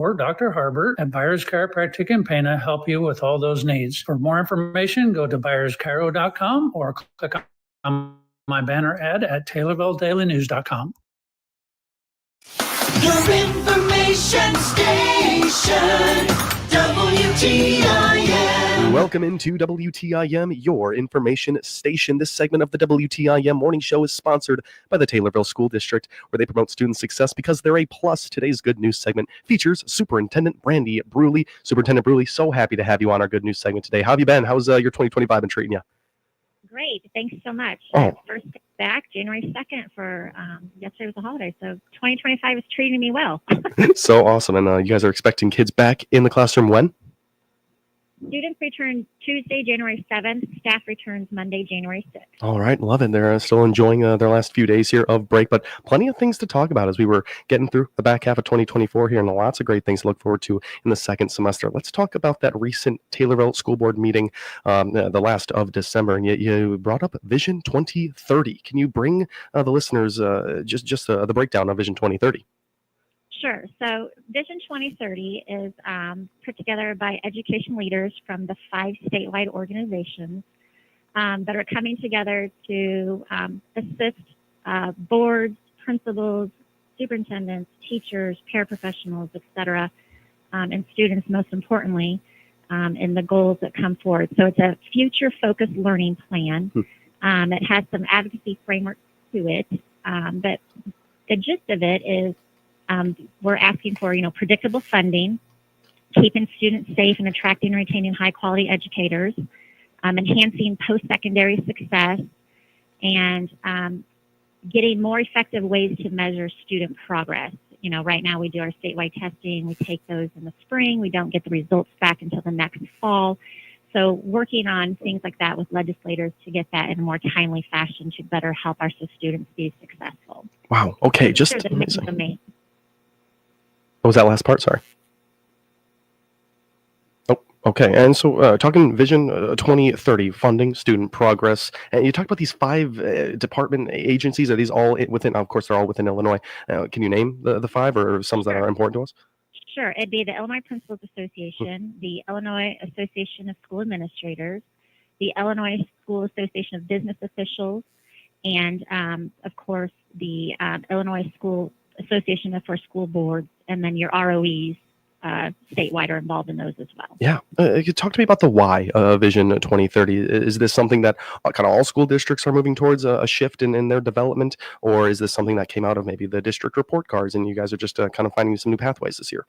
Dr. Harbert at Byers Chiropractic in Pana help you with all those needs. For more information, go to byerschiro.com or click on my banner ad at TaylorvilleDailyNews.com. Your information station, WTIM. Welcome into WTIM, your information station. This segment of the WTIM morning show is sponsored by the Taylorville School District, where they promote student success because they're A+. Today's Good News segment features Superintendent Brandy Bruley. Superintendent Bruley, so happy to have you on our Good News segment today. How have you been? How's your 2025 been treating you? Great. Thanks so much. First day back, January 2nd for yesterday was a holiday, so 2025 is treating me well. So awesome. And you guys are expecting kids back in the classroom when? Students return Tuesday, January 7th. Staff returns Monday, January 6th. All right. Love it. They're still enjoying their last few days here of break, but plenty of things to talk about as we were getting through the back half of 2024 here, and lots of great things to look forward to in the second semester. Let's talk about that recent Taylorville School Board meeting, the last of December, and you brought up Vision 2030. Can you bring the listeners just the breakdown of Vision 2030? Sure. So Vision 2030 is put together by education leaders from the 5 statewide organizations that are coming together to assist boards, principals, superintendents, teachers, paraprofessionals, et cetera, and students, most importantly, in the goals that come forward. So it's a future-focused learning plan. It has some advocacy frameworks to it, but the gist of it is we're asking for, predictable funding, keeping students safe and attracting and retaining high-quality educators, enhancing post-secondary success, and getting more effective ways to measure student progress. Right now we do our statewide testing. We take those in the spring. We don't get the results back until the next fall. So working on things like that with legislators to get that in a more timely fashion to better help our students be successful. Wow. Okay. Just amazing. What was that last part? Sorry. Oh, okay. And so talking Vision 2030, funding, student progress, and you talked about these 5 department agencies. Are these all within, of course, they're all within Illinois. Can you name the 5 or some that are important to us? Sure. It'd be the Illinois Principals Association, the Illinois Association of School Administrators, the Illinois School Association of Business Officials, and, of course, the Illinois School Association for School Boards, and then your ROEs statewide are involved in those as well. Yeah. Talk to me about the why of Vision 2030. Is this something that kind of all school districts are moving towards a shift in their development, or is this something that came out of maybe the district report cards and you guys are just kind of finding some new pathways this year?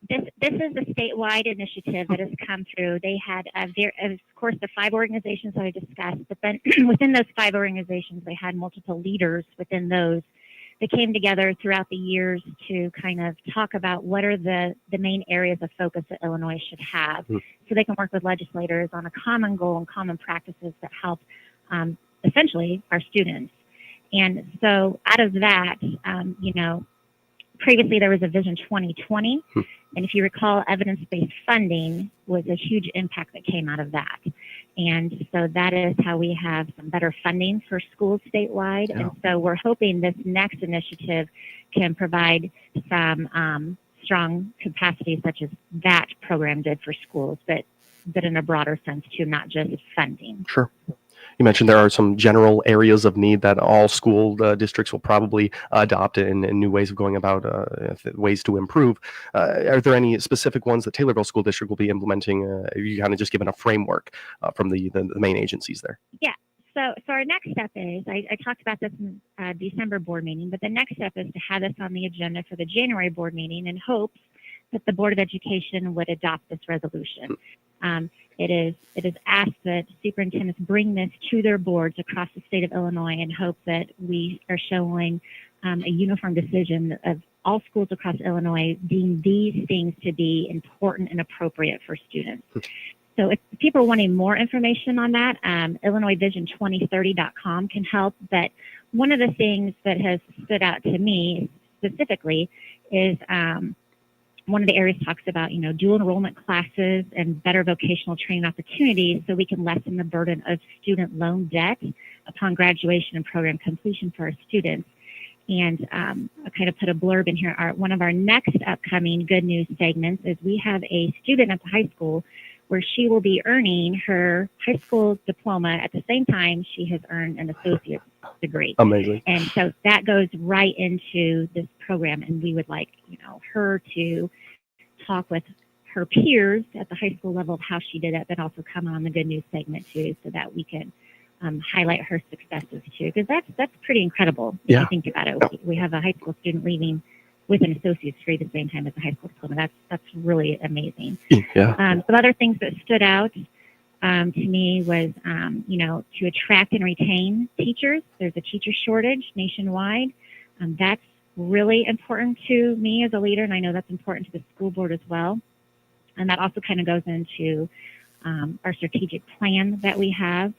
This is a statewide initiative that has come through. They had, of course, the 5 organizations that I discussed, but then within those 5 organizations, they had multiple leaders within those. They came together throughout the years to kind of talk about what are the main areas of focus that Illinois should have, so they can work with legislators on a common goal and common practices that help essentially our students. And so out of that, previously there was a Vision 2020, and if you recall, evidence-based funding was a huge impact that came out of that. And so that is how we have some better funding for schools statewide. Yeah. And so we're hoping this next initiative can provide some strong capacity such as that program did for schools, but in a broader sense too, not just funding. Sure. You mentioned there are some general areas of need that all school districts will probably adopt in new ways of going about ways to improve. Are there any specific ones that Taylorville School District will be implementing? You kind of just given a framework from the main agencies there. Yeah. So our next step is, I talked about this in December board meeting, but the next step is to have this on the agenda for the January board meeting in hopes that the Board of Education would adopt this resolution. It is asked that superintendents bring this to their boards across the state of Illinois in hope that we are showing a uniform decision of all schools across Illinois deem these things to be important and appropriate for students. So if people are wanting more information on that, IllinoisVision2030.com can help. But one of the things that has stood out to me specifically is one of the areas talks about, dual enrollment classes and better vocational training opportunities so we can lessen the burden of student loan debt upon graduation and program completion for our students. And I kind of put a blurb in here. One of our next upcoming good news segments is we have a student at the high school where she will be earning her high school diploma at the same time she has earned an associate's degree. Amazing. And so that goes right into this program. And we would like, her to talk with her peers at the high school level of how she did it, but also come on the good news segment too, so that we can highlight her successes too, because that's pretty incredible if you think about it. We have a high school student leaving with an associate's degree at the same time as a high school diploma. That's really amazing. Yeah. Some other things that stood out to me was, to attract and retain teachers. There's a teacher shortage nationwide. That's really important to me as a leader, and I know that's important to the school board as well. And that also kind of goes into our strategic plan that we have.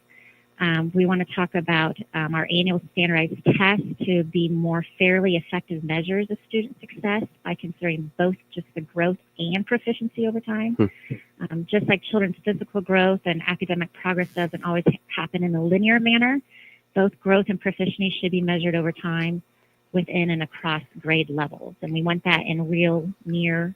We want to talk about our annual standardized tests to be more fairly effective measures of student success by considering both just the growth and proficiency over time. Just like children's physical growth and academic progress doesn't always happen in a linear manner, both growth and proficiency should be measured over time within and across grade levels. And we want that in near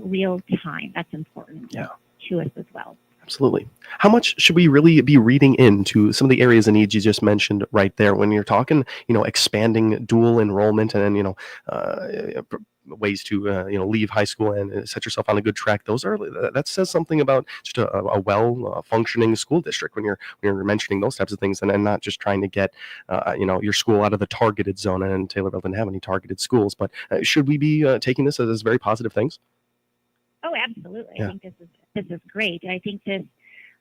real time. That's important to us as well. Absolutely. How much should we really be reading into some of the areas and needs you just mentioned right there when you're talking, expanding dual enrollment and, ways to, leave high school and set yourself on a good track? That says something about just a well functioning school district when you're mentioning those types of things and not just trying to get, your school out of the targeted zone. And Taylorville didn't have any targeted schools, but should we be taking this as very positive things? Oh, absolutely. Yeah. I think this is great. I think this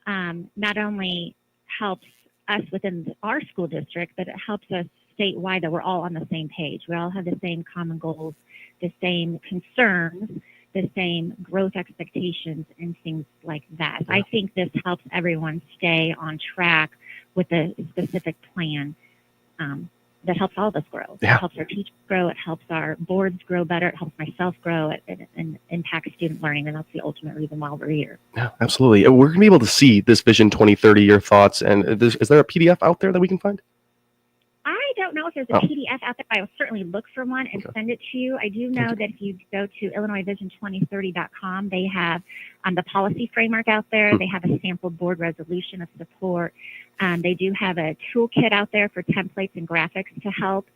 not only helps us within our school district, but it helps us statewide that we're all on the same page. We all have the same common goals, the same concerns, the same growth expectations, and things like that. Yeah. I think this helps everyone stay on track with a specific plan that helps all of us grow. Yeah. It helps our teachers grow. It helps our boards grow better. It helps myself grow and impacts student learning. And that's the ultimate reason why we're here. Yeah, absolutely. We're going to be able to see this Vision 2030, your thoughts. And is there a PDF out there that we can find? I don't know if there's a PDF out there. I will certainly look for one and send it to you. I do know that if you go to IllinoisVision2030.com, they have the policy framework out there. They have a sample board resolution of support. They do have a toolkit out there for templates and graphics to help.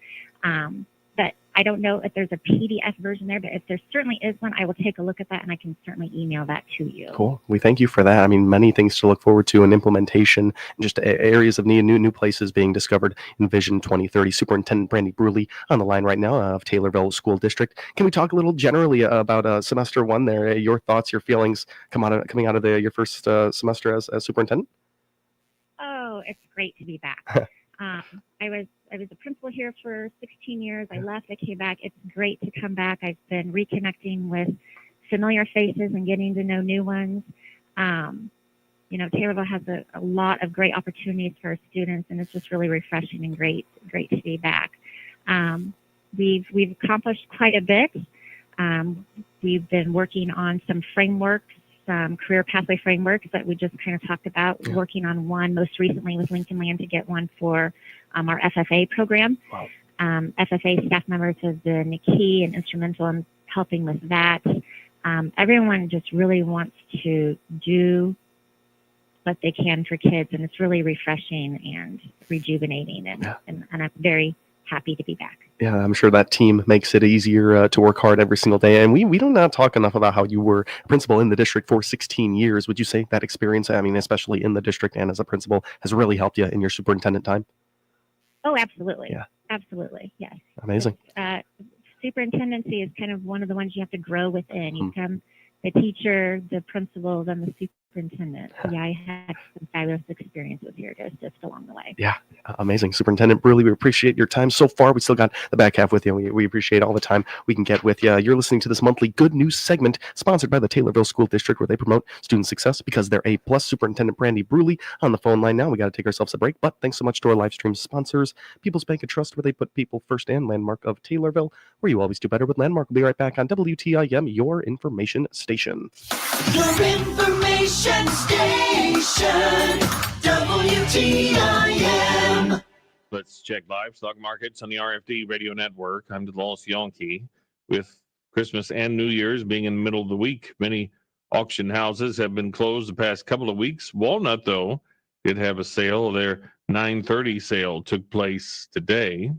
But I don't know if there's a PDF version there, but if there certainly is one, I will take a look at that and I can certainly email that to you. Cool. We thank you for that. I mean, many things to look forward to in implementation and just areas of need, new places being discovered in Vision 2030. Superintendent Brandy Bruley on the line right now of Taylorville School District. Can we talk a little generally about semester one there? Your thoughts, your feelings coming out of your first semester as superintendent? Oh, it's great to be back. I was a principal here for 16 years. I left, I came back. It's great to come back. I've been reconnecting with familiar faces and getting to know new ones. Taylorville has a lot of great opportunities for our students, and it's just really refreshing and great to be back. We've accomplished quite a bit. We've been working on some frameworks, some career pathway frameworks that we just kind of talked about, working on one most recently with Lincoln Land to get one for our FFA program. Wow. FFA staff members have been key and instrumental in helping with that. Everyone just really wants to do what they can for kids, and it's really refreshing and rejuvenating, and I'm very happy to be back. Yeah, I'm sure that team makes it easier to work hard every single day. And we do not talk enough about how you were a principal in the district for 16 years. Would you say that experience, I mean, especially in the district and as a principal, has really helped you in your superintendent time? Oh, absolutely. Yeah. Absolutely. Yes. Amazing. Superintendency is kind of one of the ones you have to grow within. You become the teacher, the principal, then the superintendent. Yeah, I had some fabulous experiences here just along the way. Yeah, amazing. Superintendent Bruley, we appreciate your time so far. We still got the back half with you. We appreciate all the time we can get with you. You're listening to this monthly Good News segment sponsored by the Taylorville School District, where they promote student success because they're A+. Superintendent Brandy Bruley on the phone line now. We got to take ourselves a break, but thanks so much to our live stream sponsors, People's Bank of Trust, where they put people first, and Landmark of Taylorville, where you always do better with Landmark. We'll be right back on WTIM, your information station. Your information station, WTIM. Let's check live stock markets on the RFD radio network. I'm DeLawrence Yonke. With Christmas and New Year's being in the middle of the week, many auction houses have been closed the past couple of weeks. Walnut, though, did have a sale. Their 9:30 sale took place today.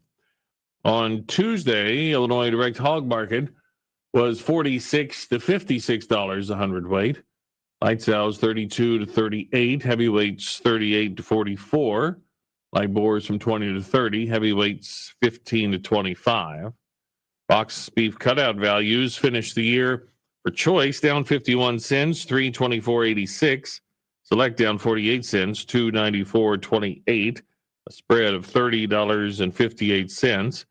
On Tuesday, Illinois direct hog market was $46 to $56 a hundredweight. Light sows 32 to 38, heavyweights 38 to 44. Light boars from 20 to 30, heavyweights 15 to 25. Box beef cutout values finished the year for choice down 51 cents, 324.86. Select down 48 cents, 294.28. A spread of $30.58.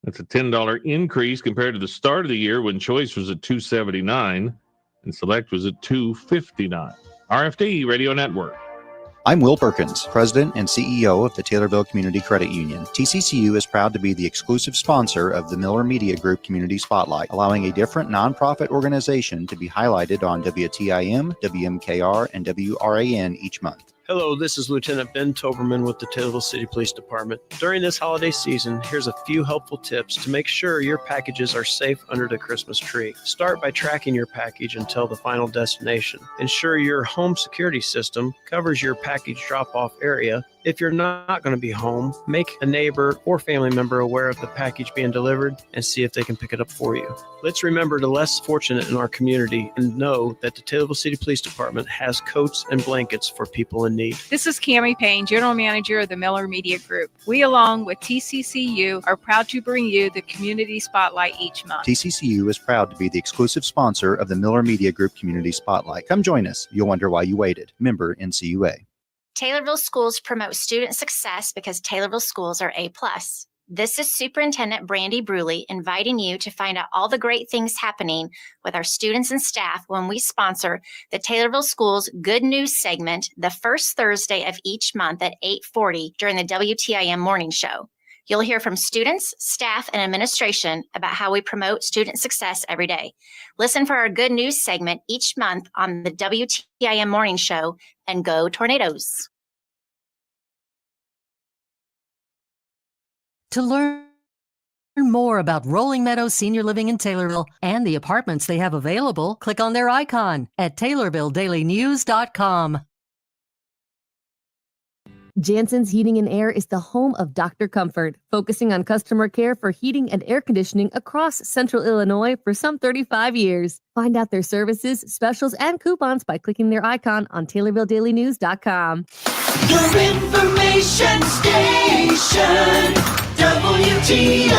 That's a $10 increase compared to the start of the year when choice was at 279 and select was at 259. RFD Radio Network. I'm Will Perkins, President and CEO of the Taylorville Community Credit Union. TCCU is proud to be the exclusive sponsor of the Miller Media Group Community Spotlight, allowing a different nonprofit organization to be highlighted on WTIM, WMKR, and WRAN each month. Hello, this is Lieutenant Ben Toberman with the Taylorville City Police Department. During this holiday season, here's a few helpful tips to make sure your packages are safe under the Christmas tree. Start by tracking your package until the final destination. Ensure your home security system covers your package drop-off area. If you're not going to be home, make a neighbor or family member aware of the package being delivered and see if they can pick it up for you. Let's remember the less fortunate in our community and know that the Taylorville City Police Department has coats and blankets for people in need. This is Cammie Payne, General Manager of the Miller Media Group. We, along with TCCU, are proud to bring you the Community Spotlight each month. TCCU is proud to be the exclusive sponsor of the Miller Media Group Community Spotlight. Come join us. You'll wonder why you waited. Member NCUA. Taylorville schools promote student success because Taylorville schools are A+. This is Superintendent Brandy Bruley inviting you to find out all the great things happening with our students and staff when we sponsor the Taylorville Schools Good News segment the first Thursday of each month at 8:40 during the WTIM morning show. You'll hear from students, staff, and administration about how we promote student success every day. Listen for our Good News segment each month on the WTIM morning show, and go Tornadoes. To learn more about Rolling Meadows Senior Living in Taylorville and the apartments they have available, click on their icon at TaylorvilleDailyNews.com. Jansen's Heating and Air is the home of Dr. Comfort, focusing on customer care for heating and air conditioning across Central Illinois for some 35 years. Find out their services, specials, and coupons by clicking their icon on TaylorvilleDailyNews.com. Your information station, WTIM.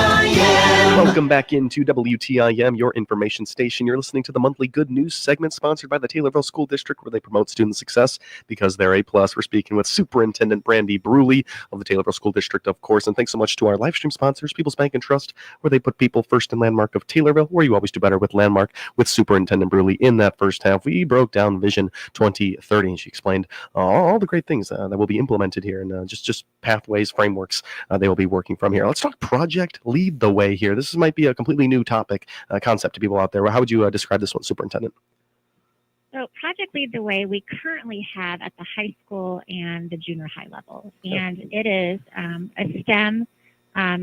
Welcome back into WTIM, your information station. You're listening to the monthly Good News segment sponsored by the Taylorville School District, where they promote student success because they're A+. We're speaking with Superintendent Brandy Bruley of the Taylorville School District, of course. And thanks so much to our live stream sponsors, People's Bank and Trust, where they put people first in Landmark of Taylorville, where you always do better with Landmark. With Superintendent Bruley in that first half, we broke down Vision 2030, and she explained all the great things that will be implemented here, and just pathways, frameworks they will be working from here. Let's talk Project Lead the Way here. This might be a completely new topic, concept to people out there. How would you describe this one, Superintendent? So Project Lead the Way we currently have at the high school and the junior high level. And it is a STEM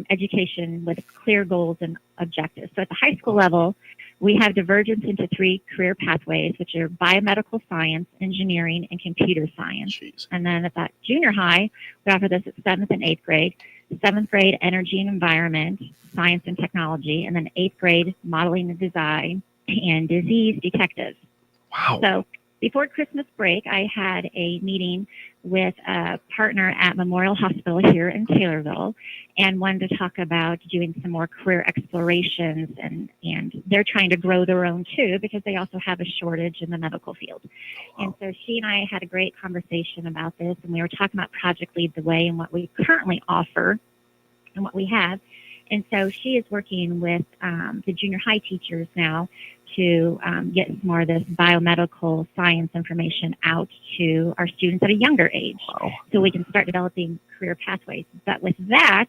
education with clear goals and objectives. So at the high school level, we have divergence into 3 career pathways, which are biomedical science, engineering, and computer science. Jeez. And then at that junior high, we offer this at 7th and 8th grade. 7th grade, energy and environment, science and technology, and then 8th grade, modeling and design, and disease detectives. Wow. So before Christmas break, I had a meeting with a partner at Memorial Hospital here in Taylorville and wanted to talk about doing some more career explorations, and they're trying to grow their own too because they also have a shortage in the medical field. Wow. And so she and I had a great conversation about this, and we were talking about Project Lead the Way and what we currently offer and what we have. And so she is working with the junior high teachers now to get some more of this biomedical science information out to our students at a younger age. Wow. So we can start developing career pathways. But with that,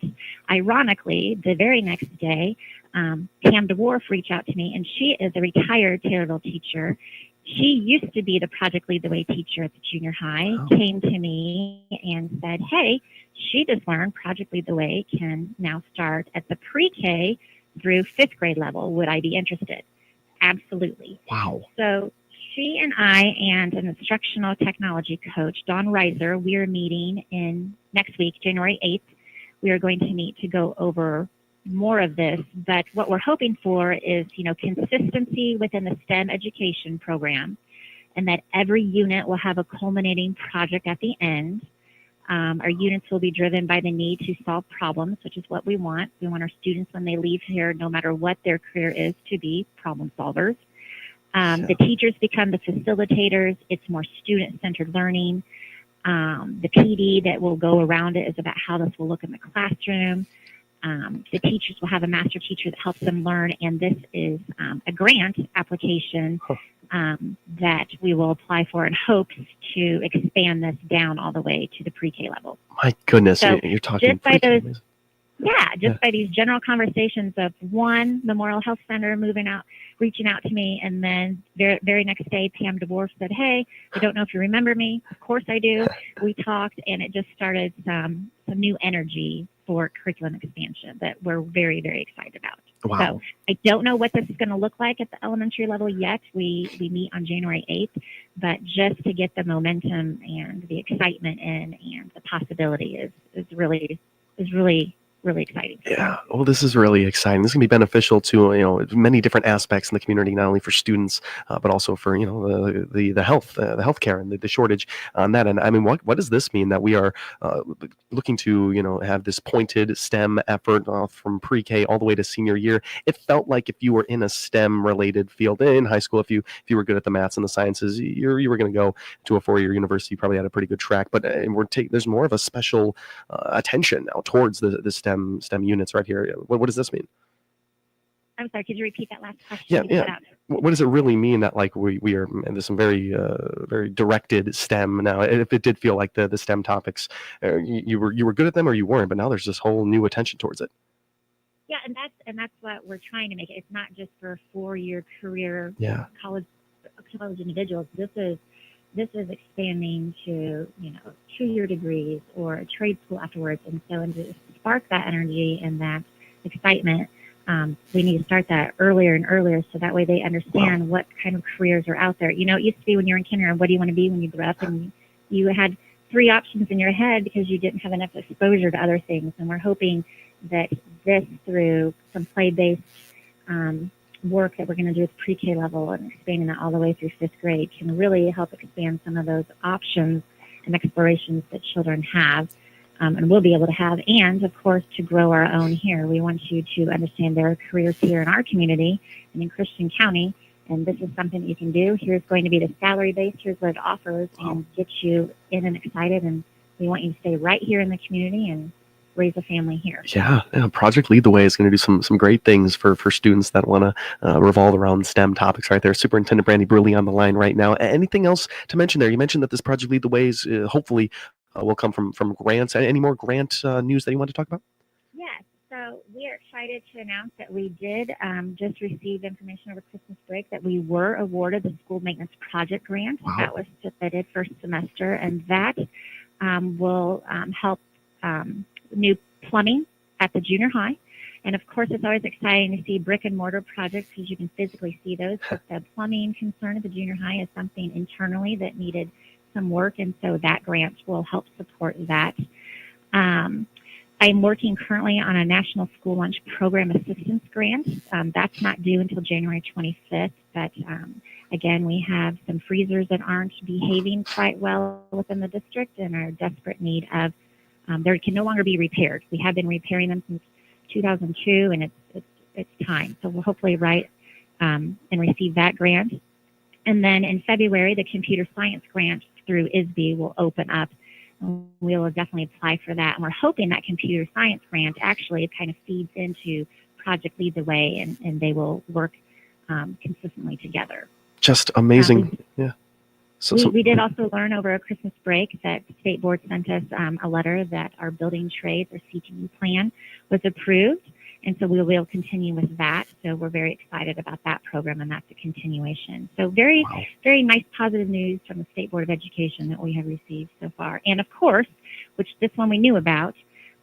ironically, the very next day, Pam DeWorf reached out to me, and she is a retired Taylorville teacher. She used to be the Project Lead the Way teacher at the junior high, came to me and said, hey, she just learned Project Lead the Way can now start at the pre-K through 5th grade level. Would I be interested? Absolutely. Wow. So she and I and an instructional technology coach, Dawn Reiser, we are meeting in next week, January 8th. We are going to meet to go over more of this, but what we're hoping for is, consistency within the STEM education program, and that every unit will have a culminating project at the end. Our units will be driven by the need to solve problems, which is what we want. We want our students, when they leave here, no matter what their career is, to be problem solvers. The teachers become the facilitators. It's more student-centered learning. The PD that will go around it is about how this will look in the classroom. The teachers will have a master teacher that helps them learn, and this is a grant application that we will apply for in hopes to expand this down all the way to the pre-K level. My goodness, So you're talking just by pre-K. those, by these general conversations of one, Memorial Health Center reaching out to me, and then very next day, Pam DeWolf said, "Hey, I don't know if you remember me. Of course I do." We talked, and it just started some new energy for curriculum expansion that we're very, very excited about. Wow. So I don't know what this is going to look like at the elementary level yet. We meet on January 8th, but just to get the momentum and the excitement in and the possibility is really exciting. Yeah. Well, this is really exciting. This can be beneficial to many different aspects in the community, not only for students, but also for the healthcare and the shortage on that. And I mean, what does this mean that we are looking to have this pointed STEM effort from pre-K all the way to senior year? It felt like if you were in a STEM related field in high school, if you were good at the maths and the sciences, you were going to go to a 4-year university. You probably had a pretty good track. But there's more of a special attention now towards the STEM units right here. What does this mean? I'm sorry, could you repeat that last question? Yeah, You yeah. cut out. What does it really mean that we are and there's some very very directed STEM now? If it did feel like the STEM topics, you were good at them or you weren't, but now there's this whole new attention towards it. Yeah, and that's what we're trying to make it. It's not just for 4-year career college individuals. This is expanding to 2-year degrees or a trade school afterwards, and to spark that energy and that excitement, we need to start that earlier and earlier, so that way they understand what kind of careers are out there. It used to be when you were in kindergarten, what do you want to be when you grow up, and you had 3 options in your head because you didn't have enough exposure to other things. And we're hoping that this, through some play-based work that we're going to do at the pre-K level and expanding that all the way through 5th grade, can really help expand some of those options and explorations that children have and will be able to have, and of course to grow our own here. We want you to understand there are careers here in our community and in Christian County, and this is something that you can do. Here's going to be the salary base, here's what it offers, and get you in and excited, and we want you to stay right here in the community and raise a family here. Yeah, Project Lead the Way is going to do some great things for students that want to revolve around STEM topics right there. Superintendent Brandy Bruley on the line right now. Anything else to mention there? You mentioned that this Project Lead the Way is hopefully will come from grants. Any more grant news that you want to talk about? Yes. So we are excited to announce that we did just receive information over Christmas break that we were awarded the School Maintenance Project Grant. Wow. That was submitted first semester, and that will help new plumbing at the junior high. And of course, it's always exciting to see brick and mortar projects because you can physically see those. But the plumbing concern at the junior high is something internally that needed some work, and so that grant will help support that. I'm working currently on a National School Lunch Program Assistance Grant. That's not due until January 25th, but again, we have some freezers that aren't behaving quite well within the district and are in desperate need of, they can no longer be repaired. We have been repairing them since 2002, and it's time. So we'll hopefully write and receive that grant. And then in February, the computer science grant through ISB will open up. We will definitely apply for that. And we're hoping that computer science grant actually kind of feeds into Project Lead the Way, and they will work consistently together. Just amazing. Yeah. We did also learn over a Christmas break that the state board sent us a letter that our building trades or CTU plan was approved. And so we will continue with that. So we're very excited about that program, and that's a continuation. So very, very nice positive news from the State Board of Education that we have received so far. And of course, which this one we knew about.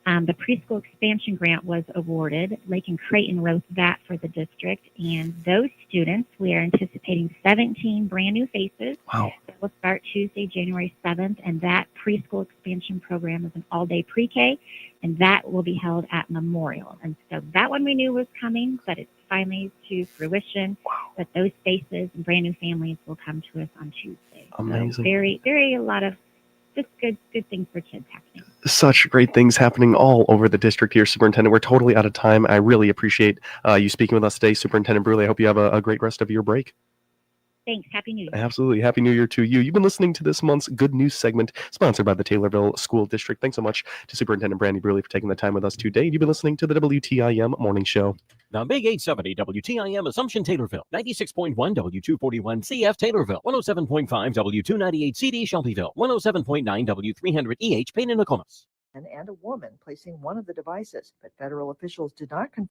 The preschool expansion grant was awarded. Lake and Creighton wrote that for the district. And those students, we are anticipating 17 brand new faces. Wow. That will start Tuesday, January 7th. And that preschool expansion program is an all-day pre-K. And that will be held at Memorial. And so that one we knew was coming, but it's finally to fruition. Wow. But those faces and brand new families will come to us on Tuesday. Amazing. So very, very a lot of just good things for kids happening. Such great things happening all over the district here, Superintendent. We're totally out of time. I really appreciate you speaking with us today, Superintendent Bruley. I hope you have a great rest of your break. Thanks. Happy New Year. Absolutely. Happy New Year to you. You've been listening to this month's Good News segment sponsored by the Taylorville School District. Thanks so much to Superintendent Brandy Bruley for taking the time with us today. You've been listening to the WTIM Morning Show. The Big 870 WTIM Assumption Taylorville, 96.1 W241 CF Taylorville, 107.5 W298 CD Shelbyville, 107.9 W300 EH Payne and Nokomis. And a woman placing one of the devices, but federal officials did not confirm